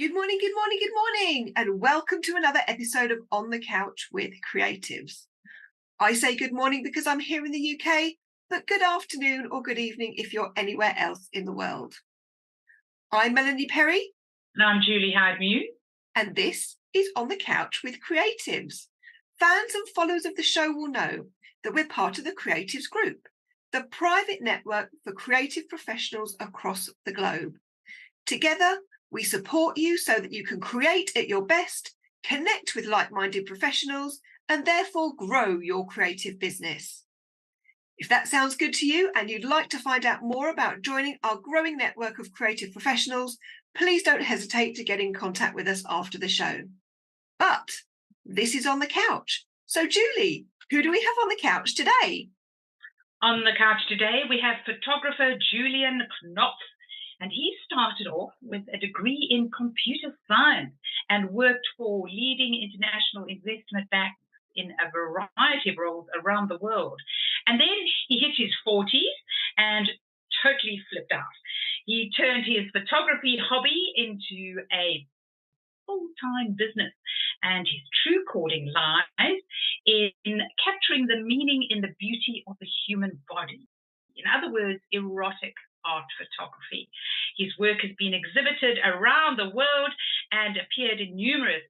Good morning, good morning, good morning, and welcome to another episode of On the Couch with Creatives. I say good morning because I'm here in the UK, but good afternoon or good evening if you're anywhere else in the world. I'm Melanie Perry. And I'm Julie Hyde-Mew. And this is On the Couch with Creatives. Fans and followers of the show will know that we're part of the Creatives Group, the private network for creative professionals across the globe. Together, we support you so that you can create at your best, connect with like-minded professionals, and therefore grow your creative business. If that sounds good to you and you'd like to find out more about joining our growing network of creative professionals, please don't hesitate to get in contact with us after the show. But this is On the Couch. So Julie, who do we have on the couch today? On the couch today, we have photographer Julian Knopf. And he started off with a degree in computer science and worked for leading international investment banks in a variety of roles around the world. And then he hit his 40s and totally flipped out. He turned his photography hobby into a full-time business. And his true calling lies in capturing the meaning in the beauty of the human body. In other words, erotic art photography. His work has been exhibited around the world and appeared in numerous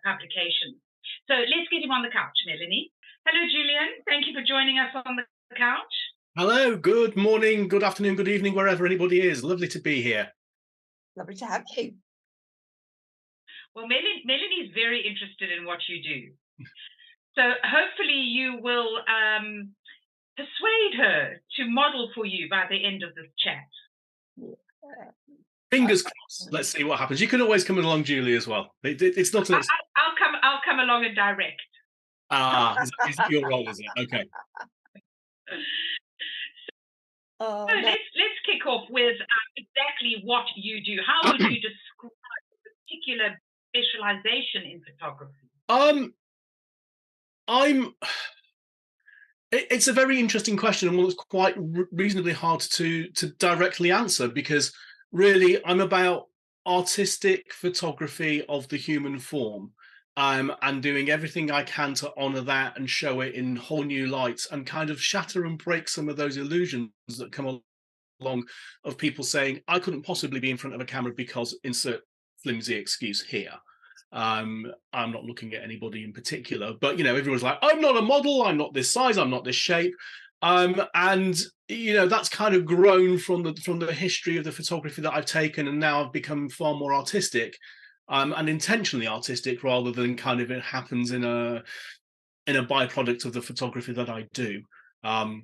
publications. So let's get him on the couch, Melanie. Hello, Julian. Thank you for joining us on the couch. Hello, good morning, good afternoon, good evening, wherever anybody is. Lovely to be here. Lovely to have you. Well, Melanie's very interested in what you do. So hopefully you will persuade her to model for you by the end of this chat. Fingers crossed. Let's see what happens. You can always come along, Julie, as well. It's not. I'll come along and direct. Is it your role? Is it okay? So let's kick off with exactly what you do. How would you describe a particular specialization in photography? It's a very interesting question, and one that's quite reasonably hard to directly answer, because really I'm about artistic photography of the human form, and doing everything I can to honor that and show it in whole new lights and kind of shatter and break some of those illusions that come along of people saying, I couldn't possibly be in front of a camera because insert flimsy excuse here. I'm not looking at anybody in particular, but everyone's like, I'm not a model, I'm not this size, I'm not this shape, and that's kind of grown from the history of the photography that I've taken, and now I've become far more artistic, and intentionally artistic, rather than kind of it happens in a byproduct of the photography that I do. And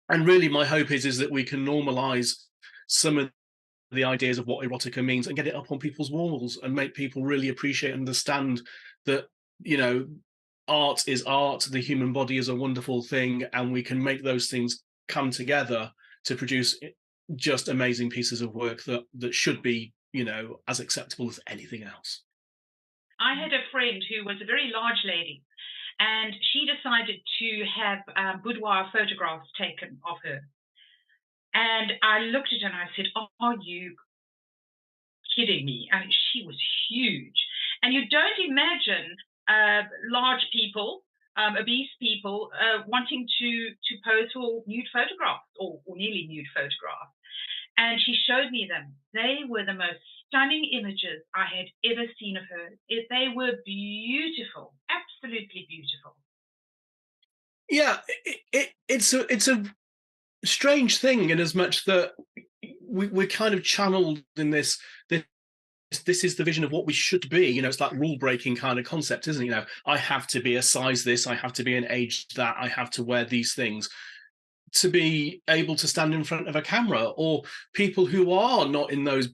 really, my hope is that we can normalize some of the ideas of what erotica means and get it up on people's walls and make people really appreciate and understand that art is art, the human body is a wonderful thing, and we can make those things come together to produce just amazing pieces of work that should be as acceptable as anything else. I had a friend who was a very large lady, and she decided to have boudoir photographs taken of her. And I looked at her and I said, are you kidding me? I mean, she was huge. And you don't imagine large people, obese people, wanting to pose for nude photographs or nearly nude photographs. And she showed me them. They were the most stunning images I had ever seen of her. They were beautiful, absolutely beautiful. Yeah, it's a strange thing, in as much that we're kind of channeled in this is the vision of what we should be. It's that rule breaking kind of concept, isn't it? I have to be a size this, I have to be an age that, I have to wear these things to be able to stand in front of a camera. Or people who are not in those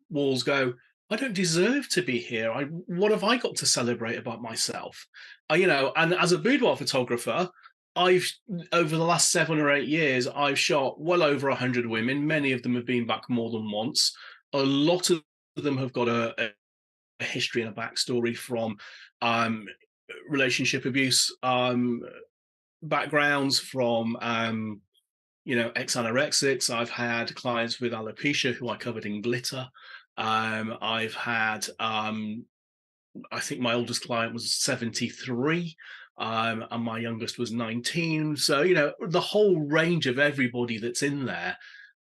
walls go, I don't deserve to be here. What have I got to celebrate about myself? And as a boudoir photographer, I've, over the last 7 or 8 years, I've shot well over 100 women. Many of them have been back more than once. A lot of them have got a history and a backstory from relationship abuse backgrounds, from ex-anorexics. I've had clients with alopecia who I covered in glitter. I've had, I think my oldest client was 73, and my youngest was 19. So, you know, the whole range of everybody that's in there.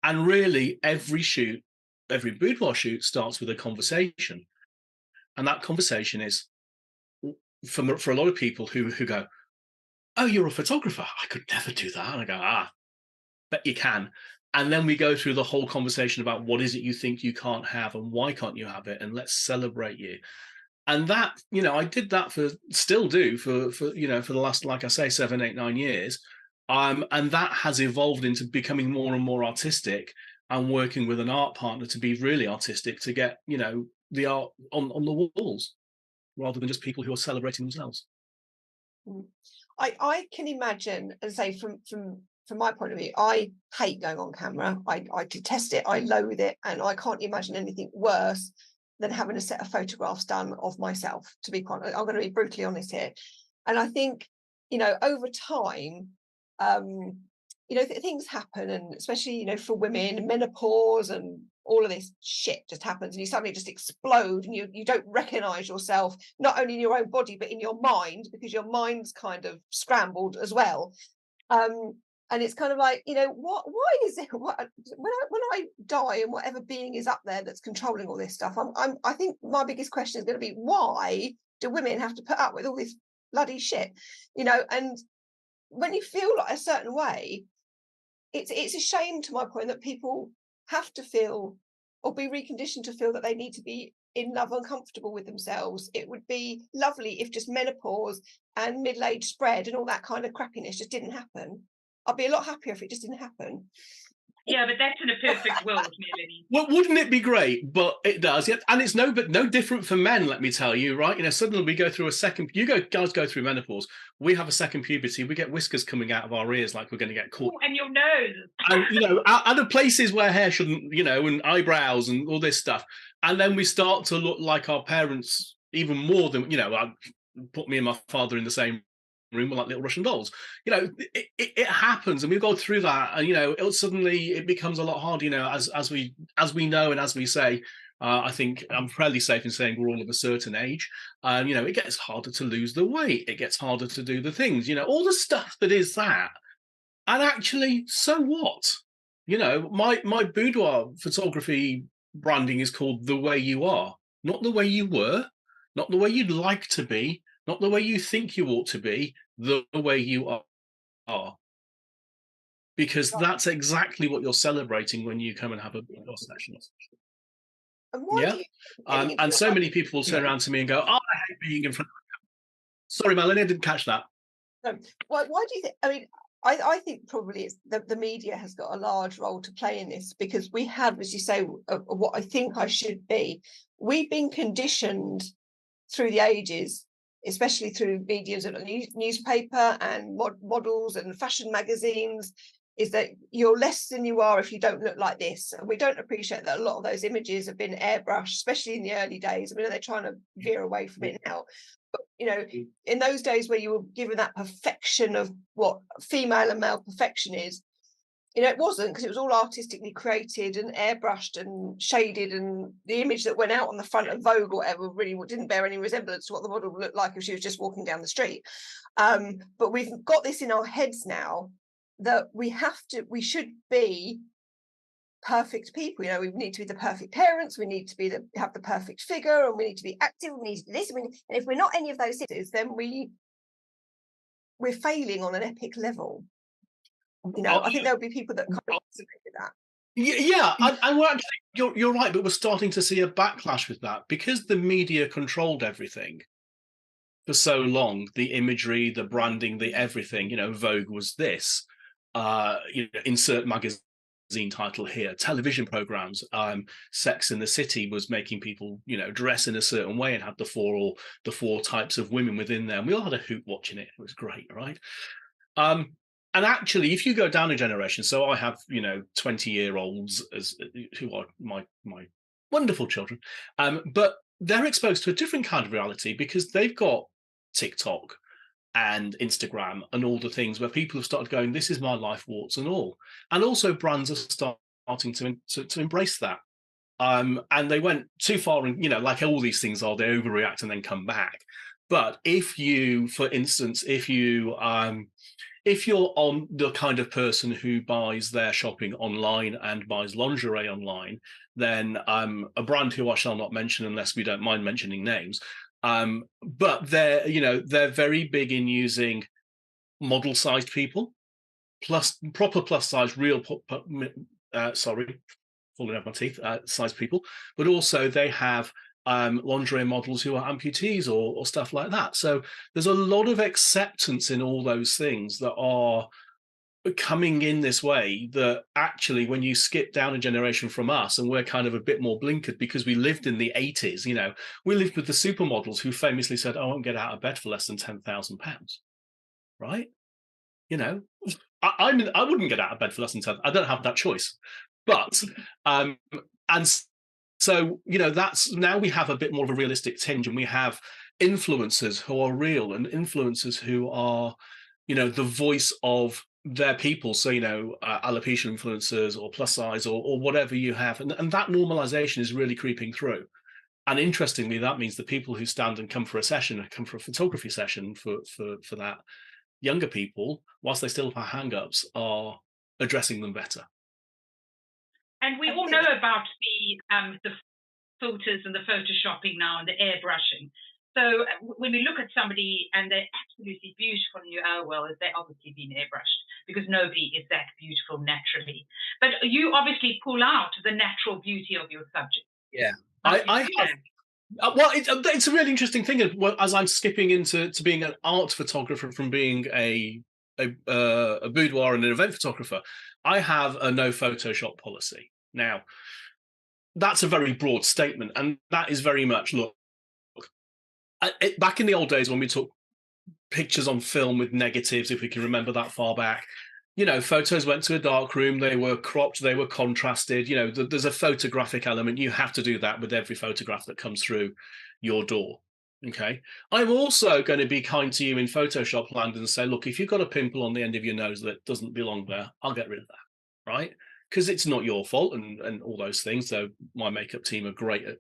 And really, every shoot, every boudoir shoot starts with a conversation. And that conversation is for a lot of people who go, "Oh, you're a photographer. I could never do that." And I go, "Ah, bet you can." And then we go through the whole conversation about what is it you think you can't have and why can't you have it, and let's celebrate you. And that, you know, I did that still do for you know, for the last, like I say, 7, 8, 9 years. And that has evolved into becoming more and more artistic and working with an art partner to be really artistic, to get, you know, the art on the walls rather than just people who are celebrating themselves. Mm. I can imagine, and say from my point of view, I hate going on camera. I detest it. I loathe it, and I can't imagine anything worse than having a set of photographs done of myself. To be quite, I'm going to be brutally honest here, and I think, you know, over time, you know, things happen, and especially, you know, for women, menopause and all of this shit just happens, and you suddenly just explode, and you don't recognize yourself, not only in your own body but in your mind, because your mind's kind of scrambled as well. And it's kind of like, you know, why is it, when I die and whatever being is up there that's controlling all this stuff, I think my biggest question is going to be, why do women have to put up with all this bloody shit, you know? And when you feel like a certain way, it's a shame, to my point, that people have to feel or be reconditioned to feel that they need to be in love and comfortable with themselves. It would be lovely if just menopause and middle age spread and all that kind of crappiness just didn't happen. I'd be a lot happier if it just didn't happen. Yeah, but that's in a perfect world, Melanie. Well, wouldn't it be great? But it does, yeah. And it's no different for men. Let me tell you, right? You know, suddenly we go through a second. Guys go through menopause. We have a second puberty. We get whiskers coming out of our ears like we're going to get caught. Ooh, and your nose. And you know, other places where hair shouldn't, you know, and eyebrows and all this stuff. And then we start to look like our parents even more than, you know. Put me and my father in the same room, we're like little Russian dolls. You know, it happens, and we go through that, and you know, suddenly it becomes a lot harder. You know, as we know and as we say, I think I'm fairly safe in saying we're all of a certain age. You know, it gets harder to lose the weight. It gets harder to do the things. You know, all the stuff that is that. And actually, so what? You know, my boudoir photography branding is called The Way You Are, not the way you were, not the way you'd like to be, not the way you think you ought to be, the way you are. Because that's exactly what you're celebrating when you come and have a boudoir session. And why Yeah. do you And so many people will turn around to me and go, "Oh, I hate being in front of the camera." Sorry, Melanie, I didn't catch that. why do you think, I mean, I think probably it's the media has got a large role to play in this, because we have, as you say, what I think I should be. We've been conditioned through the ages, especially through mediums of newspaper and models and fashion magazines, is that you're less than you are if you don't look like this. And we don't appreciate that a lot of those images have been airbrushed, especially in the early days. I mean, they're trying to veer away from it now. But, you know, in those days where you were given that perfection of what female and male perfection is, you know, it wasn't, because it was all artistically created and airbrushed and shaded, and the image that went out on the front of Vogue or whatever really didn't bear any resemblance to what the model would look like if she was just walking down the street. But we've got this in our heads now that we should be perfect people. You know, we need to be the perfect parents, we need to have the perfect figure, and we need to be active, we need to do this. And if we're not any of those things, then we're failing on an epic level. You know, I think there'll be people that kind of disagree with that. Yeah, and we're actually, you're right, but we're starting to see a backlash with that because the media controlled everything for so long. The imagery, the branding, the everything. You know, Vogue was this. You know, insert magazine title here. Television programs. Sex in the City was making people, you know, dress in a certain way and had the four types of women within there. And we all had a hoot watching it. It was great, right? And actually, if you go down a generation, so I have, you know, 20-year-olds who are my wonderful children, but they're exposed to a different kind of reality because they've got TikTok and Instagram and all the things where people have started going, this is my life, warts and all. And also brands are starting to embrace that. And they went too far, and like all these things are, they overreact and then come back. But if you, for instance, if you're on the kind of person who buys their shopping online and buys lingerie online, then a brand who I shall not mention unless we don't mind mentioning names, but they're very big in using model-sized people, plus proper plus-size, real sorry, falling out my teeth, size people, but also they have lingerie models who are amputees or stuff like that. So there's a lot of acceptance in all those things that are coming in this way, that actually when you skip down a generation from us, and we're kind of a bit more blinkered because we lived in the 80s, we lived with the supermodels who famously said, I won't get out of bed for less than £10,000, right? I wouldn't get out of bed for less than 10. I don't have that choice. But and so that's, now we have a bit more of a realistic tinge, and we have influencers who are real, and influencers who are the voice of their people. So alopecia influencers or plus size or whatever you have, and that normalization is really creeping through. And interestingly, that means the people who stand and come for a session, come for a photography session for that, younger people, whilst they still have hang-ups, are addressing them better. And we all know about the filters and the photoshopping now and the airbrushing. So when we look at somebody and they're absolutely beautiful, and they've obviously been airbrushed, because nobody is that beautiful naturally. But you obviously pull out the natural beauty of your subject. Yeah, I have. Well, it's a really interesting thing as I'm skipping into being an art photographer from being a boudoir and an event photographer. I have a no Photoshop policy. Now, that's a very broad statement, and that is very much, look, back in the old days when we took pictures on film with negatives, if we can remember that far back, photos went to a dark room, they were cropped, they were contrasted, there's a photographic element. You have to do that with every photograph that comes through your door. Okay. I'm also going to be kind to you in Photoshop land and say, look, if you've got a pimple on the end of your nose that doesn't belong there, I'll get rid of that, right? Because it's not your fault, and all those things. So my makeup team are great at,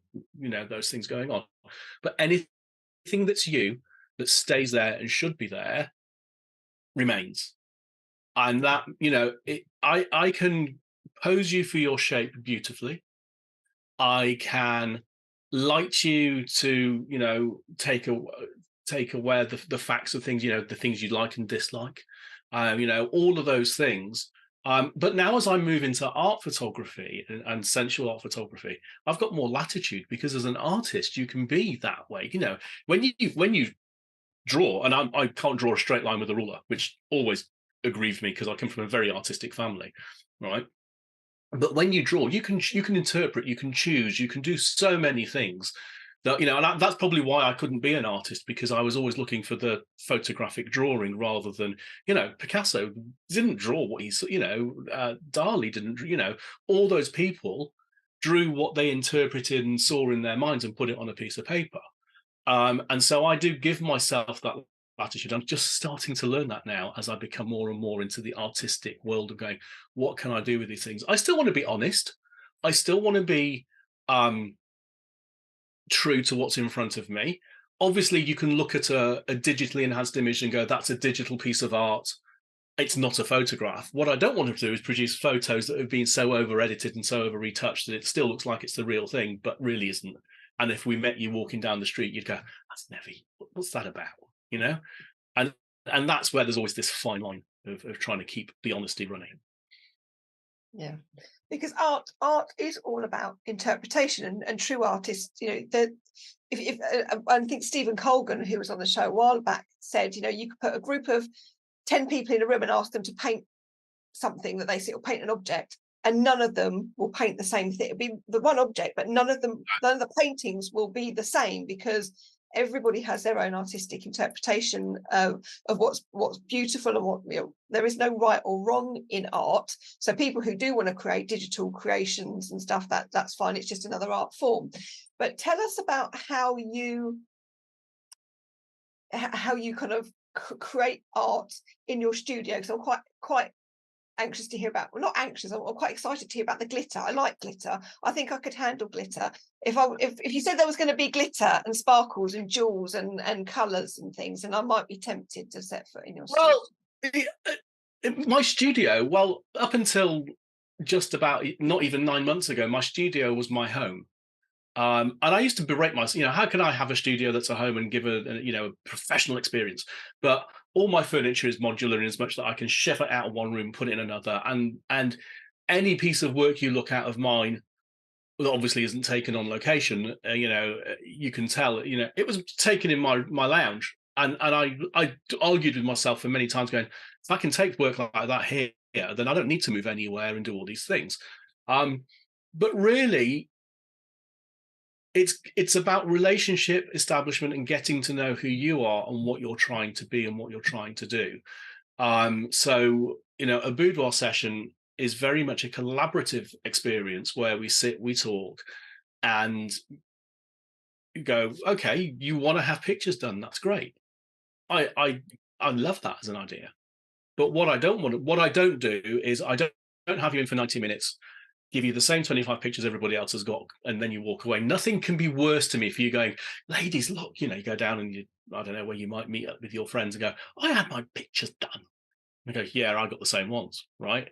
those things going on. But anything that's you, that stays there and should be there, remains. And that, I can pose you for your shape beautifully. I can light you to, take aware the facts of things, the things you like and dislike, all of those things. But now as I move into art photography and sensual art photography, I've got more latitude, because as an artist, you can be that way. When you draw, and I can't draw a straight line with a ruler, which always aggrieves me because I come from a very artistic family, right? But when you draw, you can interpret, you can choose, you can do so many things that, and that's probably why I couldn't be an artist, because I was always looking for the photographic drawing rather than, Picasso didn't draw what he's, Dali didn't, all those people drew what they interpreted and saw in their minds and put it on a piece of paper. And so I do give myself that latitude. I'm just starting to learn that now as I become more and more into the artistic world of going, what can I do with these things? I still want to be honest. I still want to be true to what's in front of me. Obviously, you can look at a digitally enhanced image and go, that's a digital piece of art. It's not a photograph. What I don't want to do is produce photos that have been so over edited and so over retouched that it still looks like it's the real thing, but really isn't. And if we met you walking down the street, you'd go, that's Nevi. What's that about? And that's where there's always this fine line of trying to keep the honesty running. Yeah, because art is all about interpretation, and true artists, if I think Stephen Colgan, who was on the show a while back, said, you could put a group of 10 people in a room and ask them to paint something that they see, or paint an object, and none of them will paint the same thing. It'll be the one object, but none of the paintings will be the same, because everybody has their own artistic interpretation of what's beautiful, and what, there is no right or wrong in art. So people who do want to create digital creations and stuff, that's fine. It's just another art form. But tell us about how you kind of create art in your studio, because I'm quite anxious to hear about, well, not anxious, I'm quite excited to hear about the glitter. I like glitter. I think I could handle glitter. If you said there was going to be glitter and sparkles and jewels and colours and things, and I might be tempted to set foot in your studio. Well, my studio, well, up until just about not even 9 months ago, my studio was my home. And I used to berate myself, how can I have a studio that's a home and give a professional experience? But all my furniture is modular in as much that I can shift it out of one room, put it in another. And any piece of work you look at of mine that obviously isn't taken on location, you can tell, it was taken in my lounge. And I argued with myself for many times going, if I can take work like that here, then I don't need to move anywhere and do all these things. But really, it's about relationship establishment and getting to know who you are and what you're trying to be and what you're trying to do. So, a boudoir session is very much a collaborative experience where we sit, we talk, and go, okay, you want to have pictures done, that's great. I love that as an idea. But what I don't do is I don't have you in for 90 minutes, give you the same 25 pictures everybody else has got, and then you walk away. Nothing can be worse to me for you going, ladies, look, you go down and I don't know where you might meet up with your friends and go, I had my pictures done. I go, yeah, I got the same ones, right?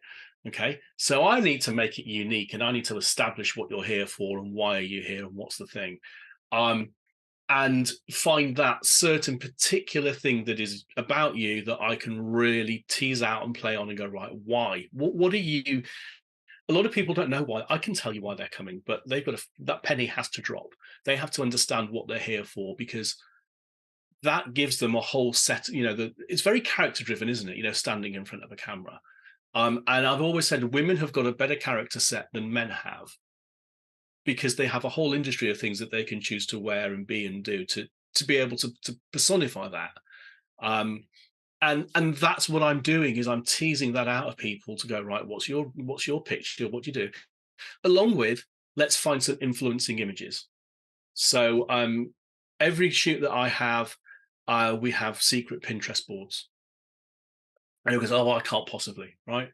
Okay, so I need to make it unique, and I need to establish what you're here for and why are you here and what's the thing, and find that certain particular thing that is about you that I can really tease out and play on and go, right, why? What are you? A lot of people don't know why. I can tell you why they're coming, but they've got that penny has to drop. They have to understand what they're here for, because that gives them a whole set. It's very character driven, isn't it? Standing in front of a camera. And I've always said women have got a better character set than men have, because they have a whole industry of things that they can choose to wear and be and do to be able to personify that. And that's what I'm doing, is I'm teasing that out of people to go, right, what's your picture, what do you do? Along with, let's find some influencing images. So every shoot that I have, we have secret Pinterest boards. And it goes, oh, I can't possibly, right?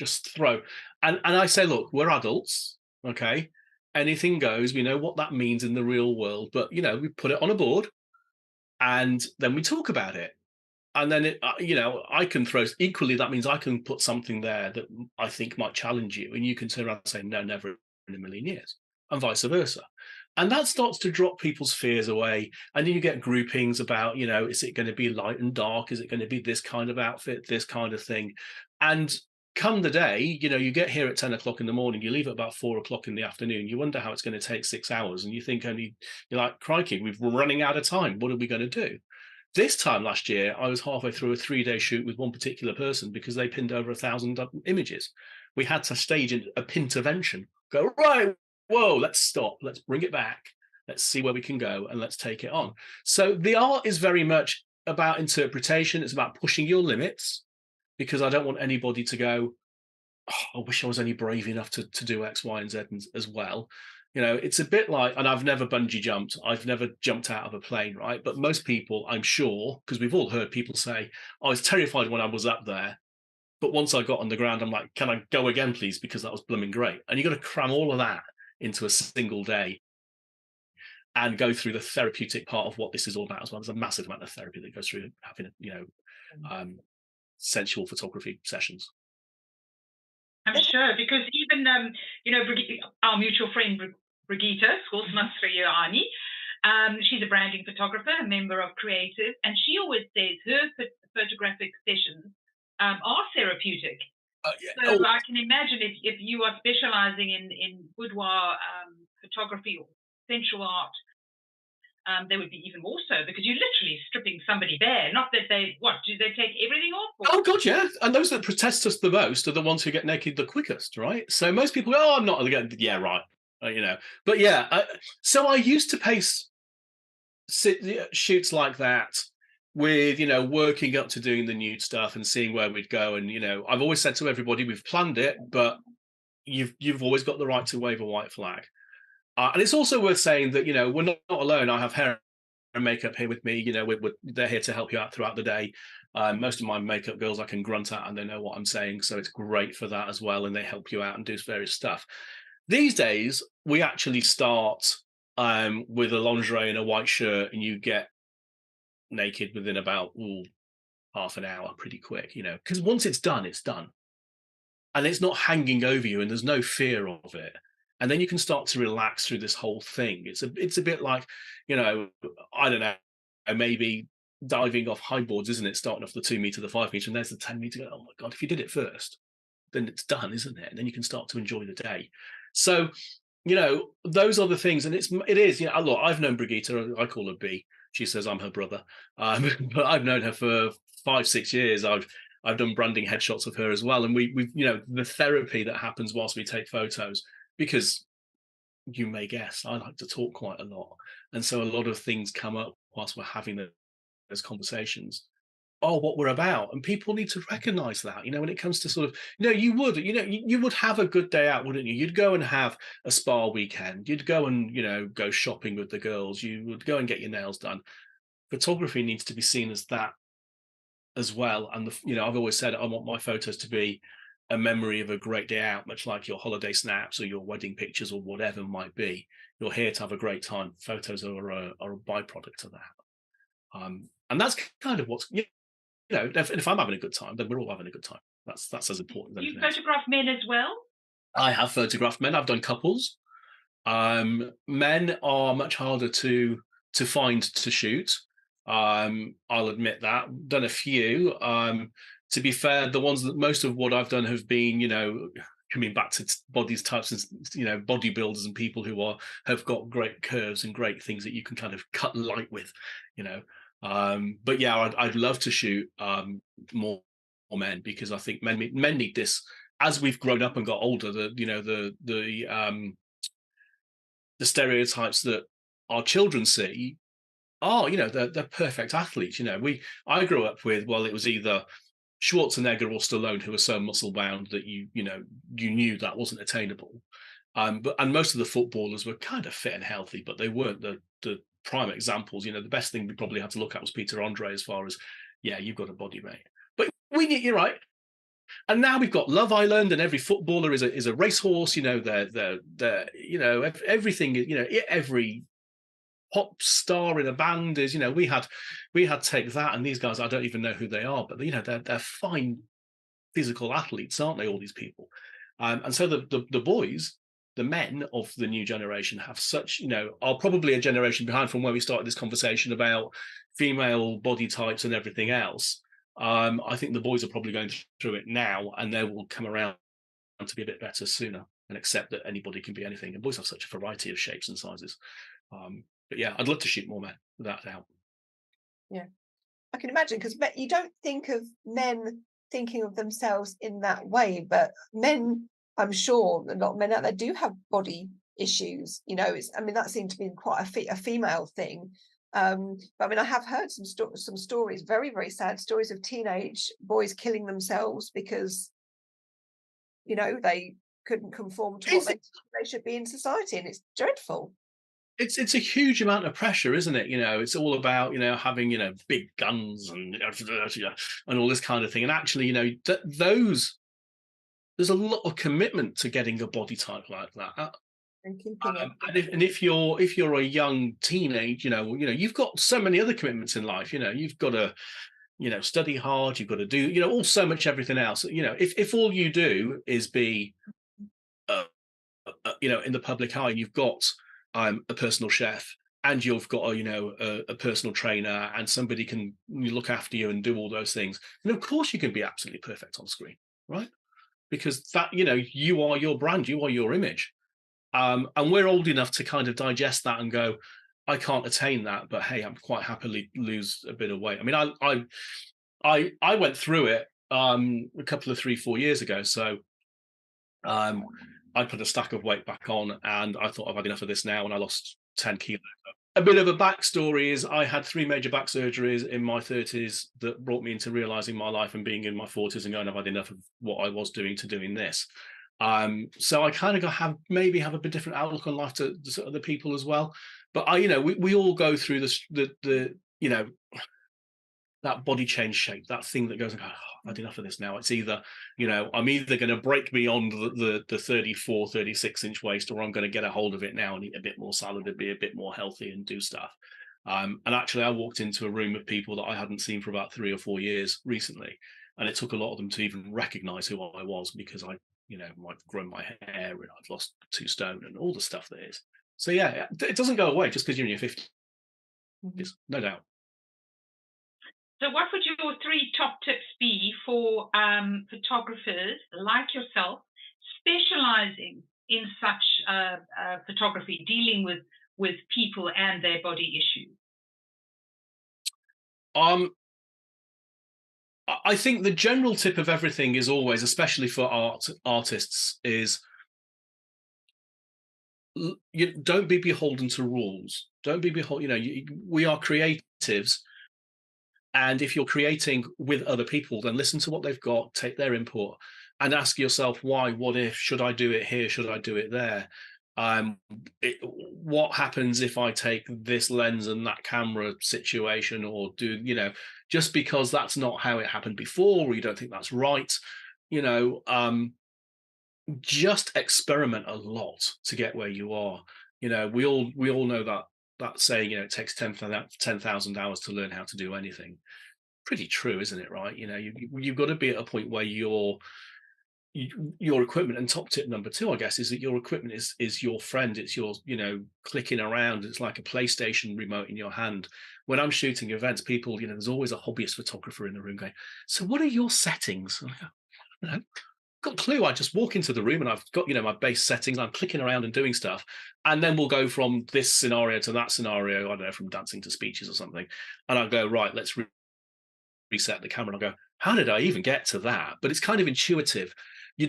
Just throw. And I say, look, we're adults, okay? Anything goes. We know what that means in the real world, but we put it on a board, and then we talk about it. And then I can throw equally. That means I can put something there that I think might challenge you, and you can turn around and say, no, never in a million years, and vice versa. And that starts to drop people's fears away. And then you get groupings about, is it going to be light and dark? Is it going to be this kind of outfit, this kind of thing? And come the day, you get here at 10 o'clock in the morning, you leave at about 4 o'clock in the afternoon, you wonder how it's going to take 6 hours. And you think you're like, crikey, we're running out of time. What are we going to do? This time last year, I was halfway through a 3-day shoot with one particular person because they pinned over 1,000 images. We had to stage a pintervention, go, right, whoa, let's stop, let's bring it back, let's see where we can go, and let's take it on. So the art is very much about interpretation. It's about pushing your limits, because I don't want anybody to go, oh, I wish I was only brave enough to do X, Y, and Z as well. It's a bit like, and I've never bungee jumped, I've never jumped out of a plane, right? But most people, I'm sure, because we've all heard people say, I was terrified when I was up there, but once I got on the ground, I'm like, can I go again, please? Because that was blooming great. And you've got to cram all of that into a single day and go through the therapeutic part of what this is all about as well. There's a massive amount of therapy that goes through having, sensual photography sessions. I'm sure, because even, our mutual friend, Brigitte Skoolsmansriani, she's a branding photographer, a member of Creative, and she always says her photographic sessions are therapeutic. So I can imagine if you are specializing in boudoir photography or sensual art, they would be even more so, because you're literally stripping somebody bare. Not that do they take everything off? Or? Oh, God, yeah. And those that protest us the most are the ones who get naked the quickest, right? So most people go, oh, I'm not again. Yeah, right. But yeah, so I used to pace shoots like that with, working up to doing the nude stuff and seeing where we'd go. And, I've always said to everybody, we've planned it, but you've always got the right to wave a white flag. And it's also worth saying that, we're not alone. I have and makeup here with me. You know, they're here to help you out throughout the day. Most of my makeup girls I can grunt at and they know what I'm saying, so it's great for that as well, and they help you out and do various stuff. These days we actually start with a lingerie and a white shirt, and you get naked within about half an hour, pretty quick, you know, because once it's done, and it's not hanging over you, and there's no fear of it. And then you can start to relax through this whole thing. It's a bit like, you know, I don't know, maybe diving off high boards, isn't it? Starting off the 2 meter, the 5 meter, and there's the 10 meter. Oh my God, if you did it first, then it's done, isn't it? And then you can start to enjoy the day. So, you know, those are the things. And it is, you know, look, I've known Brigitte, I call her B. She says I'm her brother. But I've known her for 5-6 years. I've done branding headshots of her as well. And we've, you know, the therapy that happens whilst we take photos, because you may guess, I like to talk quite a lot. And so a lot of things come up whilst we're having those conversations. Oh, what we're about. And people need to recognize that, you know, when it comes to sort of, you know, you would have a good day out, wouldn't you? You'd go and have a spa weekend. You'd go and, you know, go shopping with the girls. You would go and get your nails done. Photography needs to be seen as that as well. And, you know, I've always said I want my photos to be a memory of a great day out, much like your holiday snaps or your wedding pictures or whatever it might be. You're here to have a great time. Photos are a byproduct of that. And that's kind of what's, you know, if I'm having a good time, then we're all having a good time. That's as important. You photograph men as well? I have photographed men. I've done couples. Men are much harder to find to shoot. I'll admit that. Done a few. To be fair, the ones that most of what I've done have been, you know, coming back to body types and, you know, bodybuilders and people who have got great curves and great things that you can kind of cut light with, you know. But yeah, I'd love to shoot more men, because I think men need this as we've grown up and got older. The stereotypes that our children see are, you know, they're perfect athletes. You know, I grew up with, well, it was either Schwarzenegger or Stallone who were so muscle bound that you knew that wasn't attainable. And most of the footballers were kind of fit and healthy, but they weren't the prime examples. You know, the best thing we probably had to look at was Peter Andre, as far as, yeah, you've got a body, mate. But you're right. And now we've got Love Island, and every footballer is a racehorse. You know, they're you know, everything. You know, every pop star in a band is. You know, we had Take That, and these guys, I don't even know who they are, but you know, they're fine physical athletes, aren't they? All these people, and so the boys, the men of the new generation, have such, you know, are probably a generation behind from where we started this conversation about female body types and everything else. I think the boys are probably going through it now, and they will come around to be a bit better sooner and accept that anybody can be anything. And boys have such a variety of shapes and sizes. But yeah, I'd love to shoot more men, without doubt. Yeah, I can imagine, because you don't think of men thinking of themselves in that way, but men, I'm sure a lot of men out there do have body issues. You know, I mean, that seemed to be quite a female thing. But I mean, I have heard some stories, very, very sad stories of teenage boys killing themselves because, you know, they couldn't conform to what they should be in society, and it's dreadful. It's a huge amount of pressure, isn't it? You know, it's all about, you know, having, you know, big guns and all this kind of thing. And actually, you know, there's a lot of commitment to getting a body type like that. And if you're a young teenage, you know, you've got so many other commitments in life. You know, you've got to, you know, study hard. You've got to do, you know, so much everything else. You know, if all you do is be, you know, in the public eye, and you've got a personal chef, and you've got a personal trainer, and somebody can look after you and do all those things, and of course you can be absolutely perfect on screen, right? Because that, you know, you are your brand, you are your image. And we're old enough to kind of digest that and go, I can't attain that, but hey, I'm quite happily lose a bit of weight. I mean, I went through it a couple of 3-4 years ago. So I put a stack of weight back on, and I thought I've had enough of this now, and I lost 10 kilos. A bit of a backstory is I had 3 major back surgeries in my 30s that brought me into realizing my life and being in my 40s and going, I've had enough of what I was doing to doing this. So I kind of have a bit different outlook on life to other people as well. But we all go through this, that body change shape, that thing that goes, oh, I've had enough of this now. It's either, I'm either going to break beyond the 34, 36-inch waist, or I'm going to get a hold of it now and eat a bit more salad and be a bit more healthy and do stuff. And actually, I walked into a room of people that I hadn't seen for about 3 or 4 years recently. And it took a lot of them to even recognize who I was, because I've grown my hair and I've lost 2 stone and all the stuff that is. So yeah, it doesn't go away just because you're in your 50s, no doubt. So what would your 3 top tips be for photographers like yourself specializing in such photography, dealing with people and their body issues? I think the general tip of everything is always, especially for artists, is you don't be beholden to rules. Don't be beholden. We are creatives. And if you're creating with other people, then listen to what they've got, take their input, and ask yourself why, what if, should I do it here, should I do it there? What happens if I take this lens and that camera situation, or just because that's not how it happened before, or you don't think that's right, just experiment a lot to get where you are. We all know that saying, it takes 10,000 hours to learn how to do anything. Pretty true, isn't it? Right? You've got to be at a point where your equipment, and top tip number 2, I guess, is that your equipment is your friend. It's your, clicking around. It's like a PlayStation remote in your hand. When I'm shooting events, people, there's always a hobbyist photographer in the room going, so what are your settings? And I go, got a clue. I just walk into the room and I've got my base settings. I'm clicking around and doing stuff, and then we'll go from this scenario to that scenario. I don't know, from dancing to speeches or something, and I'll go, right, let's reset the camera, and I'll go, how did I even get to that? But it's kind of intuitive.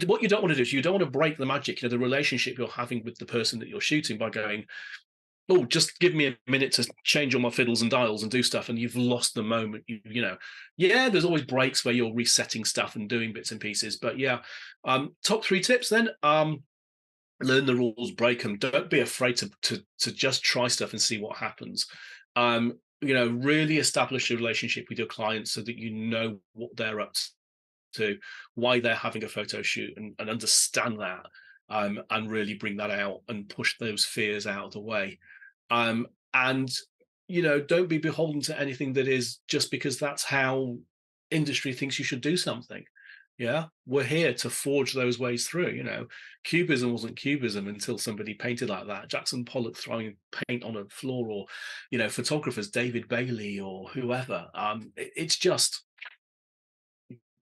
What you don't want to do is you don't want to break the magic, the relationship you're having with the person that you're shooting, by going, oh, just give me a minute to change all my fiddles and dials and do stuff, and you've lost the moment. Yeah, there's always breaks where you're resetting stuff and doing bits and pieces, but yeah. Top 3 tips then: learn the rules, break them. Don't be afraid to just try stuff and see what happens. Really establish a relationship with your clients so that you know what they're up to, why they're having a photo shoot, and understand that, and really bring that out and push those fears out of the way. And don't be beholden to anything that is just because that's how industry thinks you should do something. Yeah, we're here to forge those ways through. Cubism wasn't cubism until somebody painted like that. Jackson Pollock throwing paint on a floor, or photographers David Bailey or whoever. It's just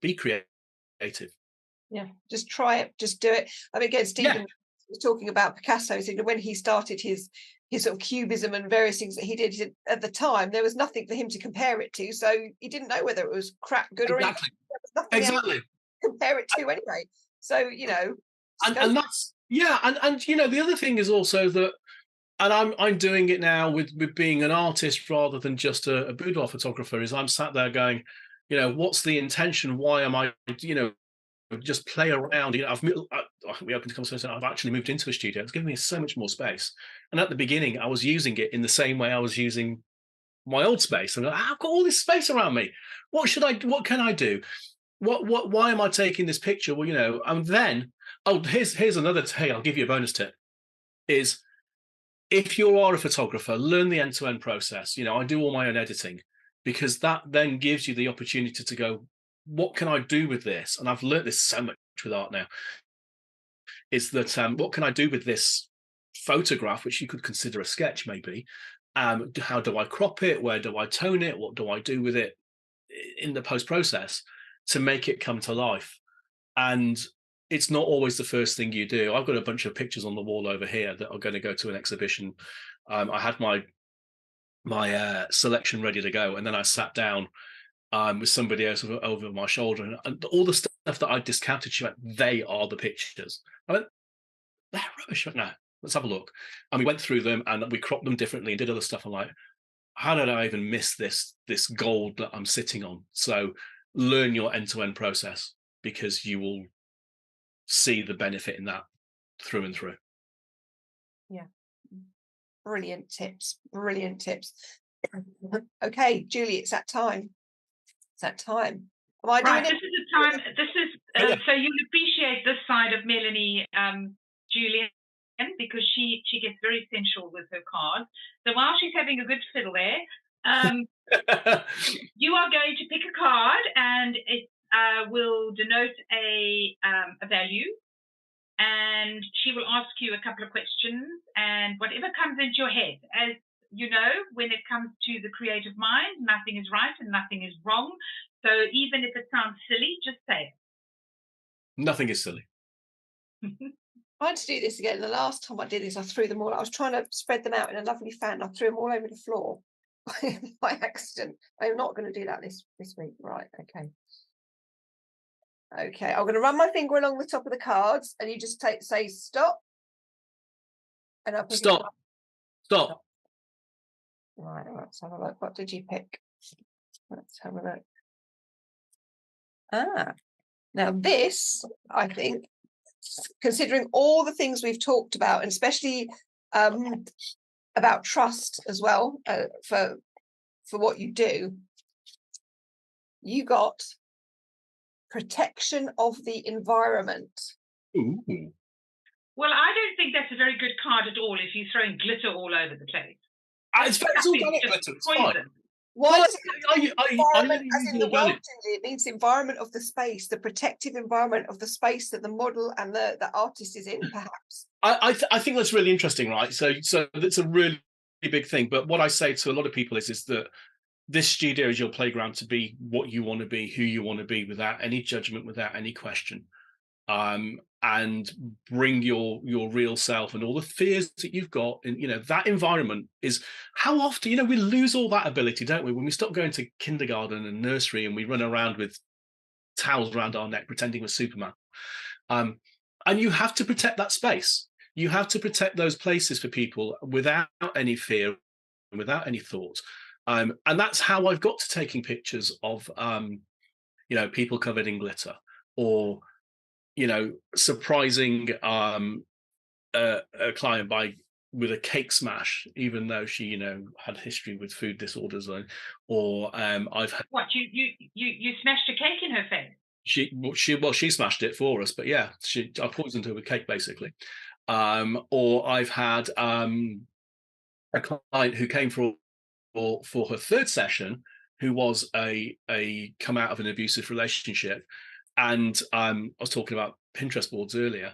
be creative. Yeah, just try it, just do it. I mean, again, Stephen was talking about Picasso. So when he started his sort of cubism and various things that he did at the time, there was nothing for him to compare it to, so he didn't know whether it was crap, good, or exactly. There was nothing Exactly. else to compare it to anyway. So and that's and the other thing is also that, and I'm doing it now with being an artist rather than just a boudoir photographer, is I'm sat there going, what's the intention? Why am I, just play around? We opened the conversation. I've actually moved into a studio. It's given me so much more space. And at the beginning, I was using it in the same way I was using my old space. And I've got all this space around me. What can I do? Why am I taking this picture? Well, and then, here's another. Hey, I'll give you a bonus tip. Is, if you are a photographer, learn the end-to-end process. I do all my own editing, because that then gives you the opportunity to go, what can I do with this? And I've learned this so much with art now, is that what can I do with this photograph, which you could consider a sketch maybe? How do I crop it? Where do I tone it? What do I do with it in the post-process to make it come to life? And it's not always the first thing you do. I've got a bunch of pictures on the wall over here that are going to go to an exhibition. I had my selection ready to go, and then I sat down with somebody else over my shoulder, and all the stuff that I discounted, she went, they are the pictures. I went, they're rubbish. No, let's have a look. And we went through them and we cropped them differently and did other stuff. I'm like, how did I even miss this gold that I'm sitting on? So learn your end-to-end process, because you will see the benefit in that through and through. Yeah. Brilliant tips. Brilliant tips. Okay, Julie, it's that time. It's that time. Am I doing Right, this is the time. This is so you'll appreciate this side of Melanie, Julian, because she gets very sensual with her cards. So while she's having a good fiddle there, you are going to pick a card, and it will denote a value. And she will ask you a couple of questions, and whatever comes into your head. As you know, when it comes to the creative mind, nothing is right and nothing is wrong. So even if it sounds silly, just say it. Nothing is silly. I had to do this again. The last time I did this, I threw them all. I was trying to spread them out in a lovely fan. I threw them all over the floor by accident. I'm not going to do that this week. Right, okay. Okay, I'm going to run my finger along the top of the cards, and you just say stop. And I'll stop. Stop. Right, let's have a look. What did you pick? Let's have a look. Now this, I think, considering all the things we've talked about, and especially about trust as well, for what you do, you got protection of the environment. Ooh. Well, I don't think that's a very good card at all if you're throwing glitter all over the place. It's organic glitter. It's fine. Why does it means the environment of the space, the protective environment of the space that the model and the artist is in, perhaps. I think that's really interesting, right? So that's a really big thing. But what I say to a lot of people is that this studio is your playground to be what you want to be, who you want to be, without any judgment, without any question. And bring your real self and all the fears that you've got. And, that environment is how often, we lose all that ability, don't we? When we stop going to kindergarten and nursery and we run around with towels around our neck, pretending we're Superman. And you have to protect that space. You have to protect those places for people without any fear and without any thought. And that's how I've got to taking pictures of, people covered in glitter, or, surprising a client with a cake smash, even though she, had history with food disorders, or I've had. What, you smashed a cake in her face? She smashed it for us, but yeah, I poisoned her with cake basically. Or I've had a client who came for her third session, who was a come out of an abusive relationship. And I was talking about Pinterest boards earlier.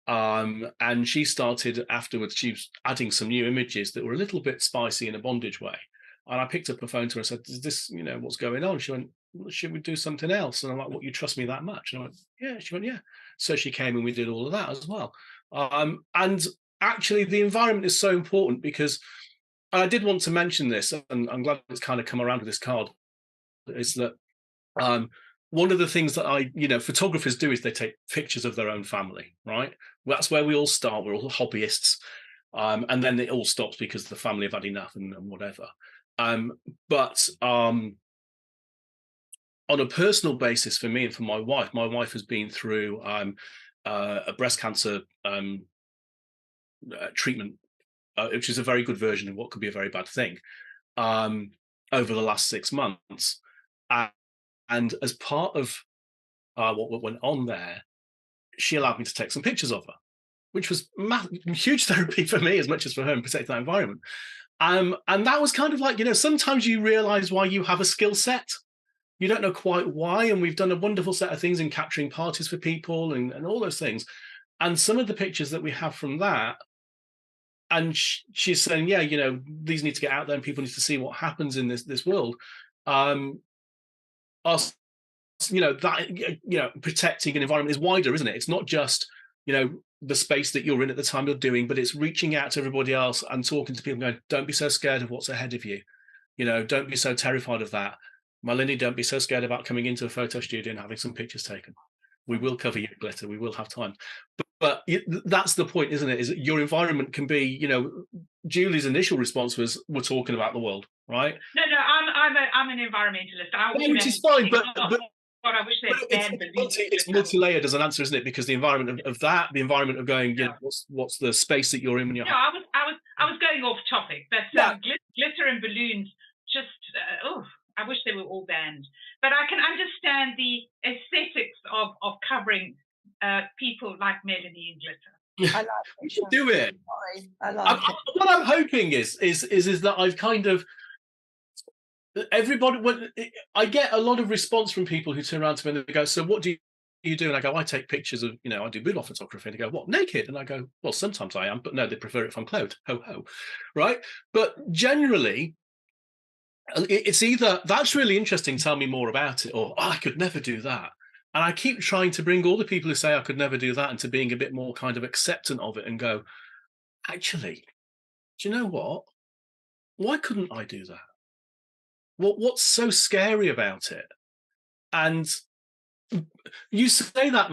And she started afterwards, she was adding some new images that were a little bit spicy in a bondage way. And I picked up the phone to her and said, is this, what's going on? She went, should we do something else? And I'm like, what, you trust me that much? And I went, yeah. She went, yeah. So she came and we did all of that as well. And actually the environment is so important, because I did want to mention this, and I'm glad it's kind of come around with this card, is that one of the things that photographers do is they take pictures of their own family, right? Well, that's where we all start. We're all hobbyists. And then it all stops because the family have had enough and whatever. But on a personal basis, for me and for my wife has been through a breast cancer treatment, which is a very good version of what could be a very bad thing, over the last 6 months. And as part of what went on there, she allowed me to take some pictures of her, which was huge therapy for me as much as for her, and protect that environment. And that was kind of like, sometimes you realize why you have a skill set. You don't know quite why. And we've done a wonderful set of things in capturing parties for people and all those things. And some of the pictures that we have from that, and she's saying, yeah, these need to get out there and people need to see what happens in this world. Protecting an environment is wider, isn't it? It's not just, the space that you're in at the time you're doing, but it's reaching out to everybody else and talking to people, going, don't be so scared of what's ahead of you. Don't be so terrified of that. Malini, don't be so scared about coming into a photo studio and having some pictures taken. We will cover you in glitter. We will have time. But that's the point, isn't it? Is that your environment can be, Julie's initial response was, we're talking about the world, right? No, I'm an environmentalist. Which is fine, but I wish it's multi-layered as an answer, isn't it? Because the environment of that, the environment of going, what's the space that you're in when you're. No, I was going off topic, but glitter and balloons, just, I wish they were all banned. But I can understand the aesthetics of covering people like Melanie in glitter. I like You should do it. I like it. What I'm hoping is that I've kind of, everybody, when I get a lot of response from people who turn around to me and they go, so what do you do? And I go, I take pictures of, I do boudoir photography. And they go, what, naked? And I go, well, sometimes I am, but no, they prefer it if I'm clothed. Ho, ho. Right? But generally, it's either, that's really interesting, tell me more about it, or I could never do that. And I keep trying to bring all the people who say I could never do that into being a bit more kind of acceptant of it and go, actually, do you know what? Why couldn't I do that? What's so scary about it? And you say that,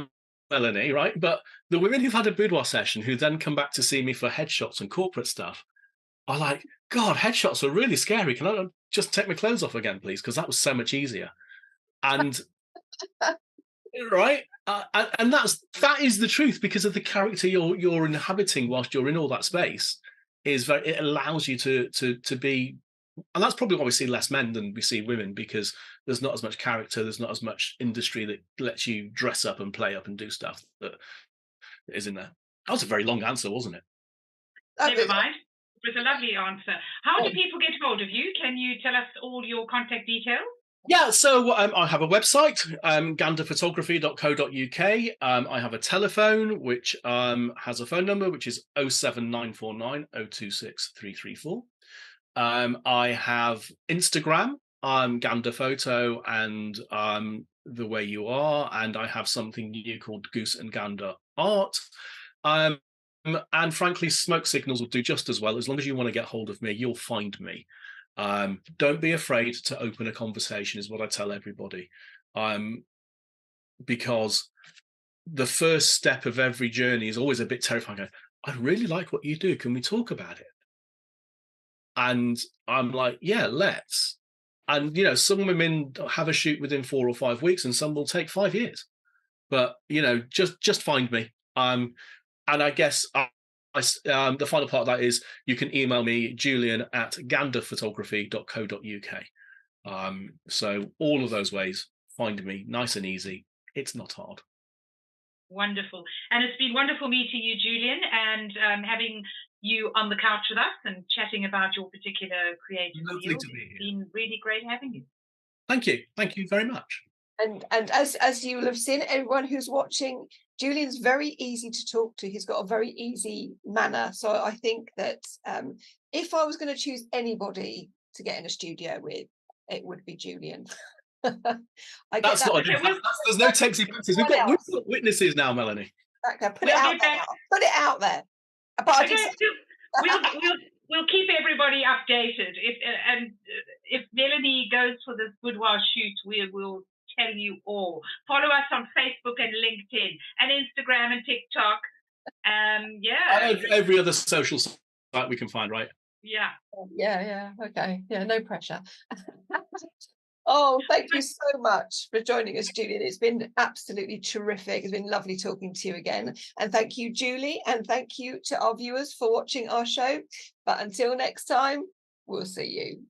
Melanie, right? But the women who've had a boudoir session who then come back to see me for headshots and corporate stuff are like, God, headshots are really scary. Can I just take my clothes off again, please? Because that was so much easier. And right, and that is the truth, because of the character you're inhabiting whilst you're in all that space. It allows you to be. And that's probably why we see less men than we see women, because there's not as much character, there's not as much industry that lets you dress up and play up and do stuff that is in there. That was a very long answer, wasn't it? Never mind. It was a lovely answer. How do people get hold of you? Can you tell us all your contact details? Yeah, so I have a website, gandaphotography.co.uk. I have a telephone, which has a phone number, which is 07949 026 334. I have Instagram, Ganda Photo and The Way You Are, and I have something new called Goose and Ganda Art. And frankly, smoke signals will do just as well. As long as you want to get hold of me, you'll find me. Don't be afraid to open a conversation, is what I tell everybody. Because the first step of every journey is always a bit terrifying. I really like what you do. Can we talk about it? And I'm like, yeah, let's. And, some women have a shoot within 4 or 5 weeks and some will take 5 years. But, just find me. And I guess the final part of that is you can email me, julian@gandaphotography.co.uk. So all of those ways, find me, nice and easy. It's not hard. Wonderful. And it's been wonderful meeting you, Julian, and having you on the couch with us and chatting about your particular creative field. It's been really great having you. Thank you. Thank you very much. And as you will have seen, everyone who's watching, Julian's very easy to talk to. He's got a very easy manner. So I think that if I was going to choose anybody to get in a studio with, it would be Julian. There's no takesy backsies. We've got witnesses now, Melanie. Okay, put it out there. Put it out there. But we'll keep everybody updated. If Melanie goes for this boudoir shoot, we will tell you all. Follow us on Facebook and LinkedIn and Instagram and TikTok. Every other social site we can find, right? Yeah. Okay. Yeah, no pressure. Oh, thank you so much for joining us, Julian. It's been absolutely terrific. It's been lovely talking to you again. And thank you, Julie. And thank you to our viewers for watching our show. But until next time, we'll see you.